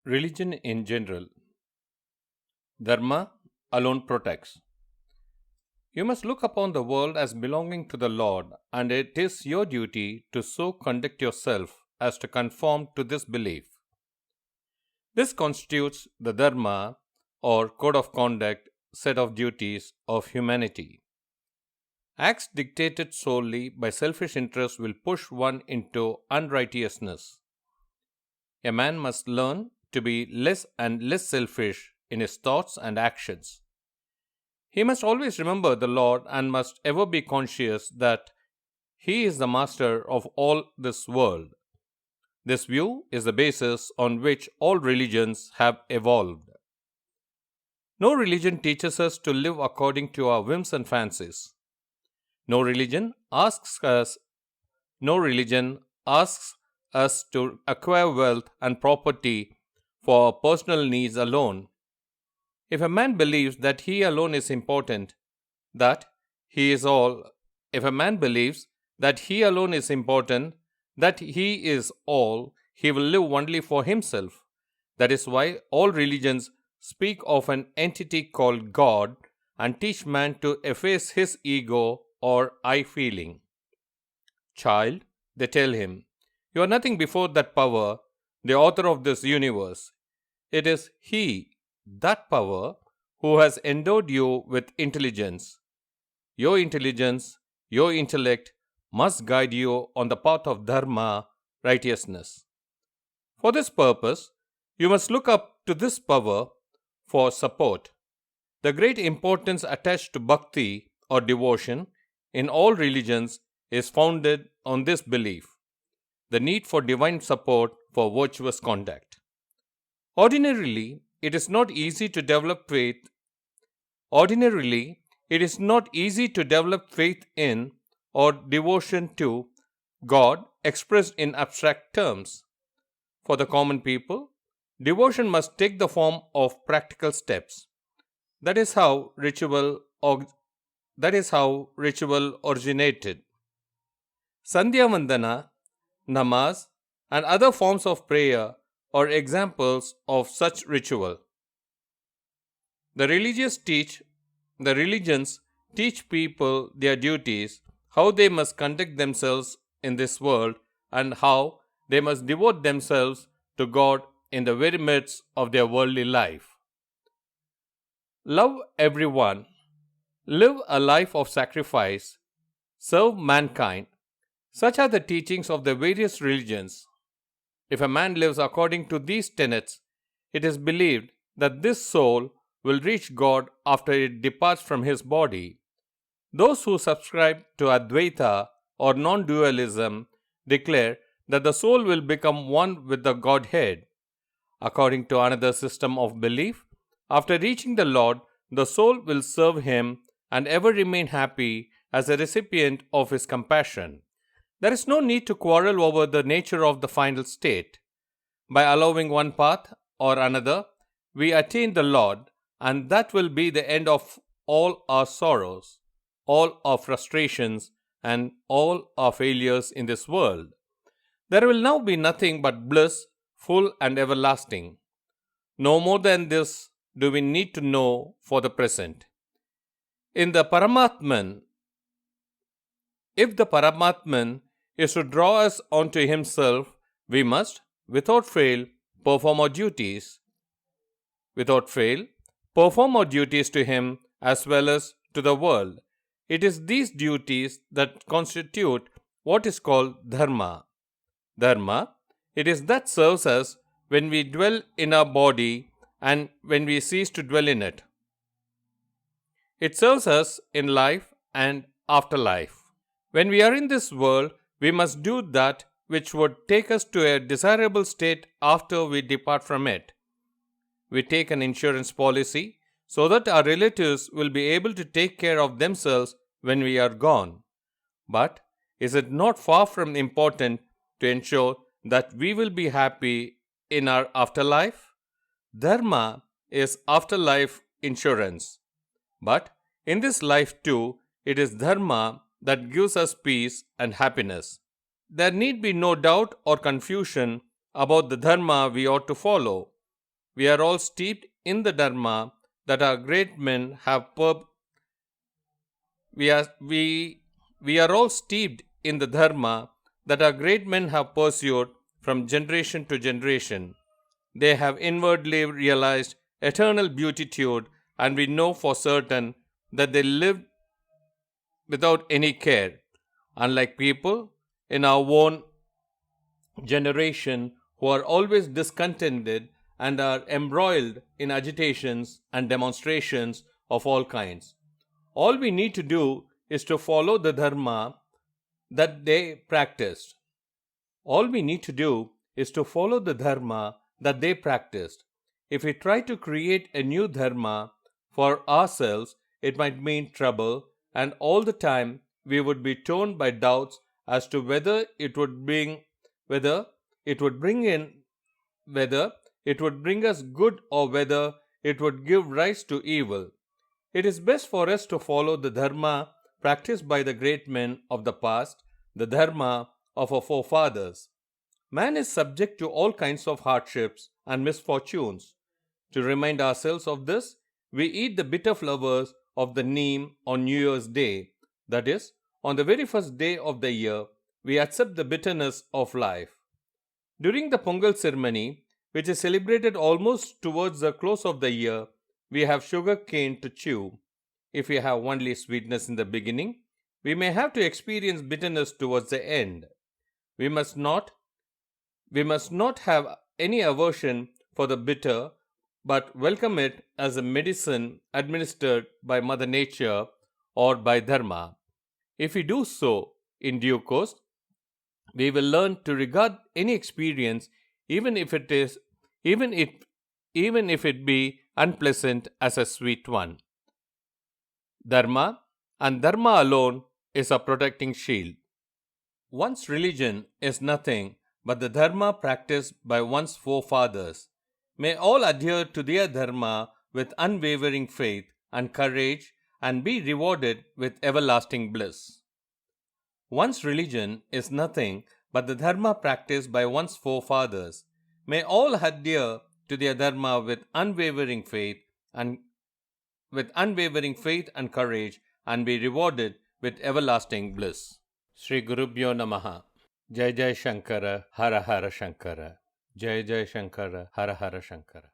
Religion in general. Dharma alone protects. You must look upon the world as belonging to the Lord, and it is your duty to so conduct yourself as to conform to this belief. This constitutes the Dharma, or code of conduct, set of duties of humanity. Acts dictated solely by selfish interest will push one into unrighteousness. A man must learn to be less and less selfish in his thoughts and actions. He must always remember the Lord and must ever be conscious that He is the master of all this world. This view is the basis on which all religions have evolved. No religion teaches us to live according to our whims and fancies. No religion asks us no religion asks us to acquire wealth and property for our personal needs alone. If a man believes that he alone is important, that he is all, if a man believes that he alone is important, that he is all, he will live only for himself. That is why all religions speak of an entity called God and teach man to efface his ego or I feeling. Child, they tell him, you are nothing before that power, the author of this universe. It is He, that power, who has endowed you with intelligence. Your intelligence, your intellect must guide you on the path of dharma, righteousness. For this purpose, you must look up to this power for support. The great importance attached to bhakti or devotion in all religions is founded on this belief, the need for divine support for virtuous conduct. Ordinarily, it is not easy to develop faith. Ordinarily, it is not easy to develop faith in or devotion to God expressed in abstract terms. For the common people, devotion must take the form of practical steps. That is how ritual originated. Sandhya Vandana, namaz, and other forms of prayer are examples of such ritual. The religions teach people their duties, how they must conduct themselves in this world, and how they must devote themselves to God in the very midst of their worldly life. Love everyone, live a life of sacrifice, serve mankind. Such are the teachings of the various religions. If a man lives according to these tenets, it is believed that this soul will reach God after it departs from his body. Those who subscribe to Advaita or non dualism declare that the soul will become one with the Godhead. According to another system of belief, after reaching the Lord, the soul will serve Him and ever remain happy as a recipient of His compassion. There is no need to quarrel over the nature of the final state. By allowing one path or another, we attain the Lord, and that will be the end of all our sorrows, all our frustrations, and all our failures in this world. There will now be nothing but bliss, full and everlasting. No more than this do we need to know for the present. If the Paramatman is to draw us onto himself, we must, without fail, perform our duties. Without fail, perform our duties to him as well as to the world. It is these duties that constitute what is called dharma. Dharma, it is that serves us when we dwell in our body and when we cease to dwell in it. It serves us in life and after life. When we are in this world, we must do that which would take us to a desirable state after we depart from it. We take an insurance policy so that our relatives will be able to take care of themselves when we are gone. But is it not far from important to ensure that we will be happy in our afterlife? Dharma is afterlife insurance. But in this life too, it is dharma that gives us peace and happiness. There need be no doubt or confusion about the dharma we ought to follow. we are all steeped in the dharma that our great men have we are all steeped in the dharma that our great men have pursued from generation to generation. They have inwardly realized eternal beatitude, and we know for certain that they lived without any care, unlike people in our own generation who are always discontented and are embroiled in agitations and demonstrations of all kinds. All we need to do is to follow the dharma that they practiced. All we need to do is to follow the dharma that they practiced. If we try to create a new dharma for ourselves, it might mean trouble, and all the time we would be torn by doubts as to whether it would bring us good, or whether it would give rise to evil. It is best for us to follow the dharma practiced by the great men of the past, the dharma of our forefathers. Man is subject to all kinds of hardships and misfortunes. To remind ourselves of this, we eat the bitter flowers of the neem on New Year's Day. That is, on the very first day of the year, we accept the bitterness of life. During the Pongal ceremony, which is celebrated almost towards the close of the year, we have sugar cane to chew. If we have only sweetness in the beginning, we may have to experience bitterness towards the end. We must not have any aversion for the bitter, but welcome it as a medicine administered by Mother Nature or by Dharma. If we do so in due course, we will learn to regard any experience, even if it be unpleasant, as a sweet one. Dharma, and Dharma alone, is a protecting shield. One's religion is nothing but the dharma practiced by one's forefathers. May all adhere to their dharma with unwavering faith and courage and be rewarded with everlasting bliss. One's religion is nothing but the dharma practiced by one's forefathers. May all adhere to their dharma with unwavering faith and courage and be rewarded with everlasting bliss. Sri Gurubhyo Namaha. Jai Jai Shankara, Hara Hara Shankara. Jai Jai Shankara, Hara Hara Shankara.